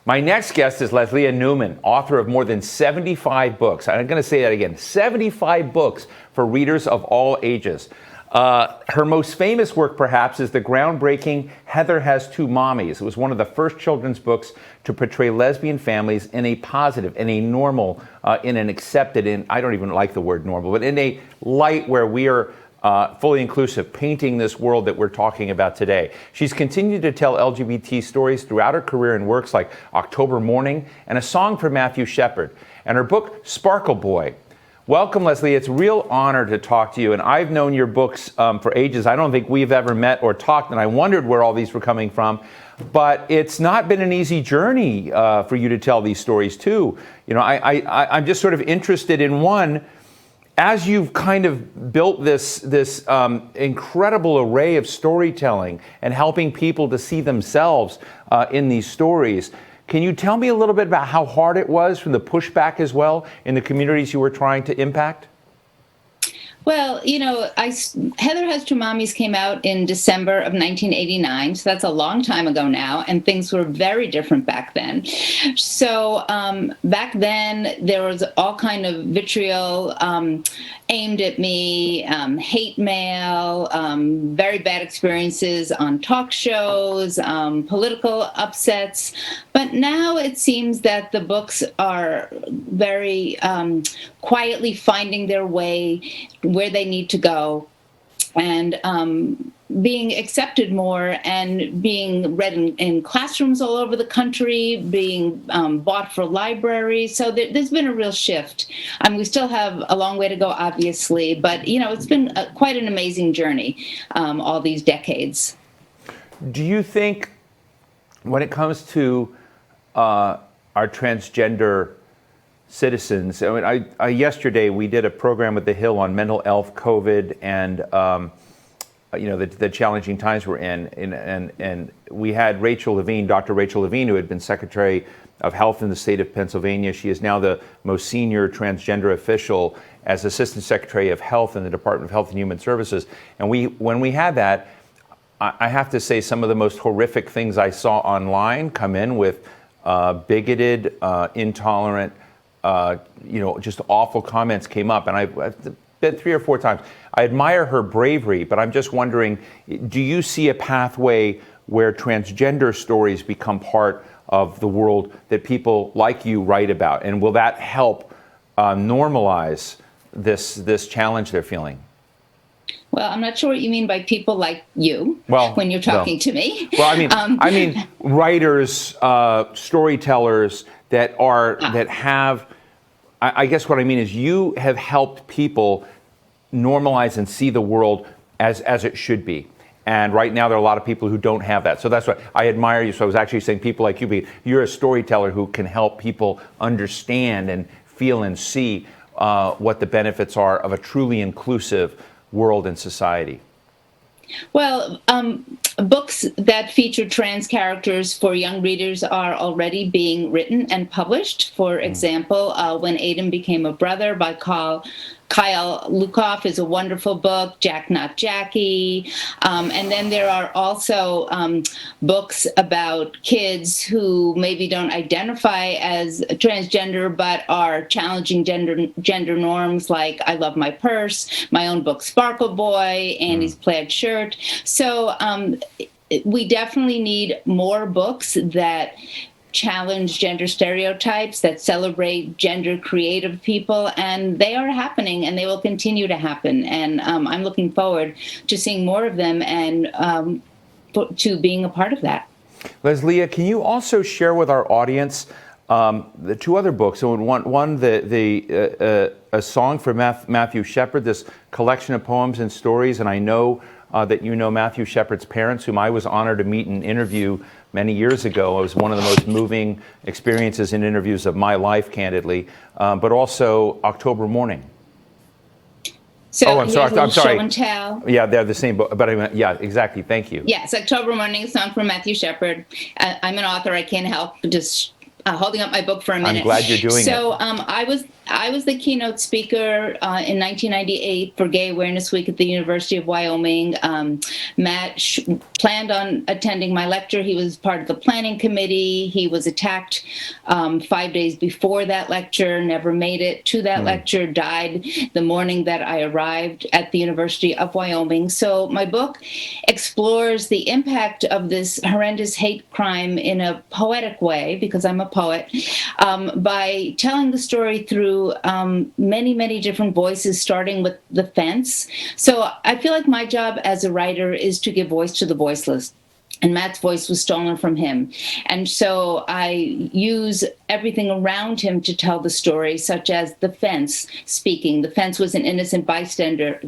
My next guest is Lesléa Newman, author of more than 75 books. I'm going to say that again, 75 books for readers of all ages. Her most famous work, perhaps, is the groundbreaking Has Two Mommies. It was one of the first children's books to portray lesbian families in a positive, in a normal, in an accepted, in, I don't even like the word normal, but in a light where we are fully inclusive, painting this world that we're talking about today. She's continued to tell LGBT stories throughout her career in works like October Morning and A Song for Matthew Shepard, and her book, Sparkle Boy. Welcome, Lesléa. It's a real honor to talk to you, and I've known your books for ages. I don't think we've ever met or talked, and I wondered where all these were coming from. But it's not been an easy journey for you to tell these stories, too. You know, I'm just sort of interested in one, as you've kind of built this incredible array of storytelling and helping people to see themselves in these stories, can you tell me a little bit about how hard it was from the pushback as well in the communities you were trying to impact? Well, you know, Heather Has Two Mommies came out in December of 1989, so that's a long time ago now, and things were very different back then. So back then, there was all kind of vitriol aimed at me, hate mail, very bad experiences on talk shows, political upsets. But now it seems that the books are very quietly finding their way where they need to go, and being accepted more and being read in classrooms all over the country, being bought for libraries. So there's been a real shift. We still have a long way to go, obviously, but you know, it's been quite an amazing journey all these decades. Do you think, when it comes to our transgender citizens, I mean, yesterday we did a program with The Hill on mental health, COVID, and you know, the challenging times we're in, and we had Rachel Levine, Dr. Rachel Levine, who had been Secretary of Health in the state of Pennsylvania. She is now the most senior transgender official as Assistant Secretary of Health in the Department of Health and Human Services. And when we had that, I have to say some of the most horrific things I saw online come in with bigoted, intolerant, you know, just awful comments came up, and I've been 3 or 4 times. I admire her bravery, but I'm just wondering, do you see a pathway where transgender stories become part of the world that people like you write about? And will that help normalize this challenge they're feeling? Well, I'm not sure what you mean by people like you when you're talking to me. Well, I mean writers, storytellers that have. I guess what I mean is you have helped people normalize and see the world as it should be. And right now there are a lot of people who don't have that. So that's why I admire you. So I was actually saying people like you, you're a storyteller who can help people understand and feel and see what the benefits are of a truly inclusive world and society. Well, books that feature trans characters for young readers are already being written and published. For example, When Aiden Became a Brother by Kyle Lukoff is a wonderful book, Jack Not Jackie. And then there are also books about kids who maybe don't identify as transgender but are challenging gender norms, like I Love My Purse, my own book, Sparkle Boy, Andy's Plaid Shirt. So we definitely need more books that challenge gender stereotypes, that celebrate gender creative people, and they are happening and they will continue to happen. And I'm looking forward to seeing more of them and to being a part of that. Lesléa, can you also share with our audience the 2 other books? So one A Song for Matthew Shepard, this collection of poems and stories, and I know that you know Matthew Shepard's parents, whom I was honored to meet and interview many years ago. It was one of the most moving experiences in interviews of my life, candidly, but also October Morning. So I'm sorry. Show and Tell. Yeah, they're the same book, but yeah, exactly. Thank you. Yes, October Morning, A Song for Matthew Shepard. I'm an author. I can't help but just holding up my book for a minute. I'm glad you're doing it. So I was the keynote speaker in 1998 for Gay Awareness Week at the University of Wyoming. Matt planned on attending my lecture. He was part of the planning committee. He was attacked 5 days before that lecture, never made it to that lecture, died the morning that I arrived at the University of Wyoming. So my book explores the impact of this horrendous hate crime in a poetic way, because I'm a poet, by telling the story through many, many different voices, starting with the fence. So I feel like my job as a writer is to give voice to the voiceless. And Matt's voice was stolen from him. And so I use everything around him to tell the story, such as the fence speaking. The fence was an innocent bystander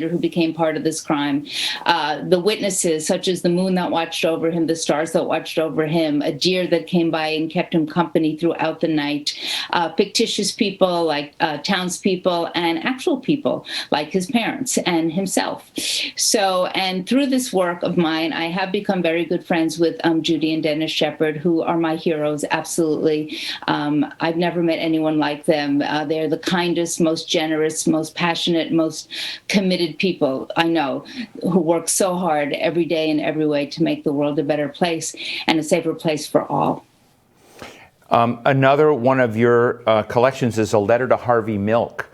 who became part of this crime. The witnesses, such as the moon that watched over him, the stars that watched over him, a deer that came by and kept him company throughout the night, fictitious people like townspeople, and actual people like his parents and himself. So, and through this work of mine, I have become very good friends with Judy and Dennis Shepard, who are my heroes, absolutely. I've never met anyone like them. They're the kindest, most generous, most passionate, most committed people I know, who work so hard every day in every way to make the world a better place and a safer place for all. Another one of your collections is A Letter to Harvey Milk,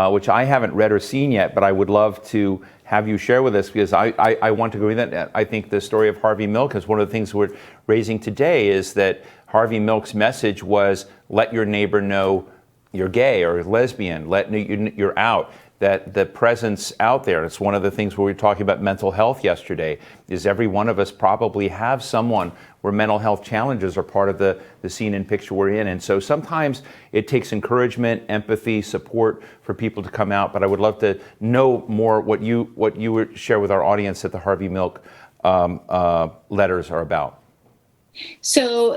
which I haven't read or seen yet, but I would love to have you share with us, because I want to go in that. I think the story of Harvey Milk is one of the things we're raising today, is that Harvey Milk's message was, let your neighbor know you're gay or lesbian, you're out, that the presence out there. It's one of the things where we were talking about mental health yesterday, is every one of us probably have someone where mental health challenges are part of the scene and picture we're in. And so sometimes it takes encouragement, empathy, support for people to come out. But I would love to know more what you would share with our audience that the Harvey Milk letters are about. So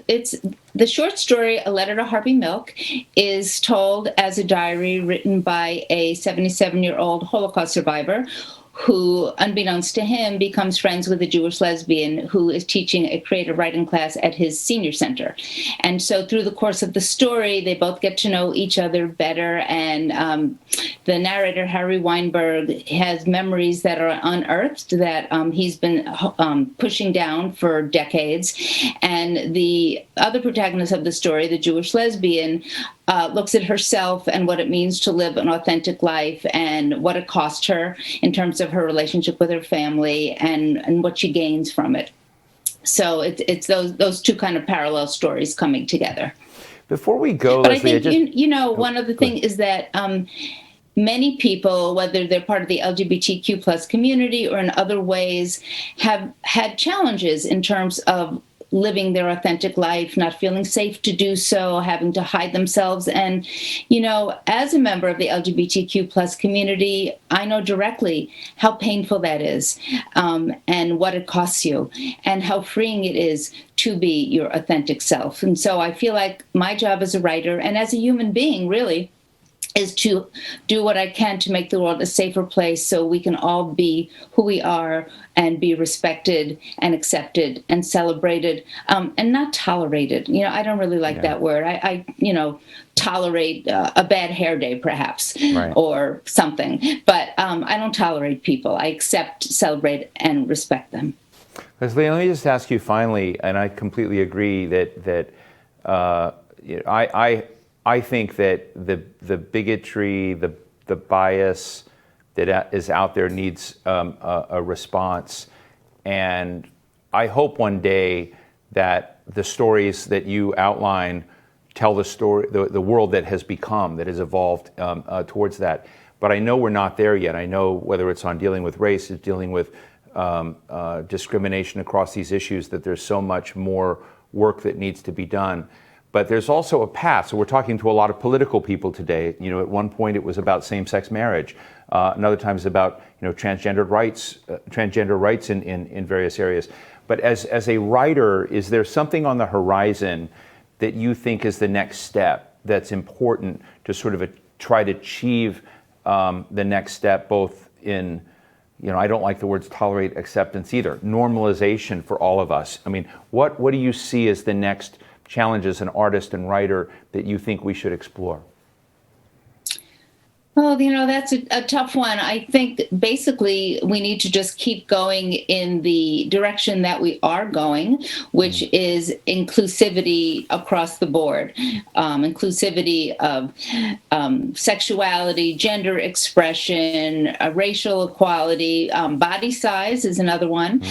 it's the short story, A Letter to Harvey Milk, is told as a diary written by a 77-year-old Holocaust survivor who, unbeknownst to him, becomes friends with a Jewish lesbian who is teaching a creative writing class at his senior center. And so through the course of the story, they both get to know each other better. And the narrator, Harry Weinberg, has memories that are unearthed that he's been pushing down for decades. And the other protagonist of the story, the Jewish lesbian, looks at herself and what it means to live an authentic life and what it cost her in terms of her relationship with her family and what she gains from it. So it's those two kind of parallel stories coming together. Before we go, but Leslie, I think, one other thing is that many people, whether they're part of the LGBTQ plus community or in other ways, have had challenges in terms of living their authentic life, not feeling safe to do so, having to hide themselves. And, as a member of the LGBTQ plus community, I know directly how painful that is, and what it costs you, and how freeing it is to be your authentic self. And so I feel like my job as a writer and as a human being, really, is to do what I can to make the world a safer place so we can all be who we are and be respected and accepted and celebrated, and not tolerated. I don't really like that word. I tolerate a bad hair day, perhaps, right, or something. But I don't tolerate people. I accept, celebrate, and respect them. Leslie, let me just ask you finally, and I completely agree that I think that the bigotry, the bias that is out there needs a response. And I hope one day that the stories that you outline tell the story, the world that has become, that has evolved towards that. But I know we're not there yet. I know whether it's on dealing with race, it's dealing with discrimination across these issues, that there's so much more work that needs to be done. But there's also a path. So we're talking to a lot of political people today. At one point it was about same-sex marriage. Another time it's about transgender rights in various areas. But as a writer, is there something on the horizon that you think is the next step that's important to sort of try to achieve the next step, both in, I don't like the words tolerate, acceptance either, normalization for all of us? I mean, what do you see as the next challenges an artist and writer that you think we should explore? Well, that's a tough one. I think basically we need to just keep going in the direction that we are going, which is inclusivity across the board. Inclusivity of sexuality, gender expression, racial equality, body size is another one,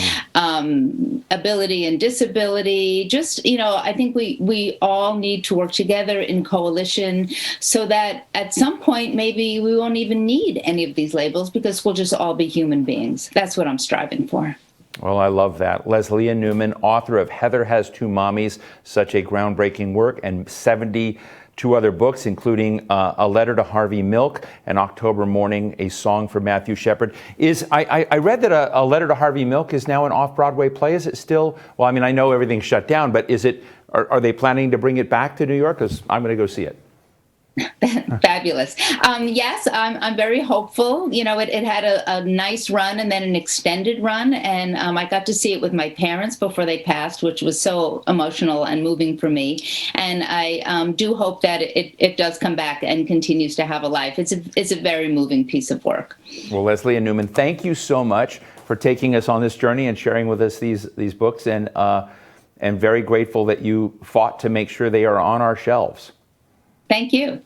ability and disability. Just, I think we all need to work together in coalition so that at some point maybe we won't even need any of these labels because we'll just all be human beings. That's what I'm striving for. Well, I love that. Lesléa Newman, author of Heather Has Two Mommies, such a groundbreaking work, and 72 other books, including A Letter to Harvey Milk, and October Morning, A Song for Matthew Shepard. I read that a Letter to Harvey Milk is now an off-Broadway play. Is it still? Well, I mean, I know everything's shut down, but are they planning to bring it back to New York? Because I'm going to go see it. Fabulous. Yes, I'm very hopeful. It had a nice run and then an extended run. And I got to see it with my parents before they passed, which was so emotional and moving for me. And I do hope that it does come back and continues to have a life. It's a very moving piece of work. Well, Lesléa Newman, thank you so much for taking us on this journey and sharing with us these books. And very grateful that you fought to make sure they are on our shelves. Thank you.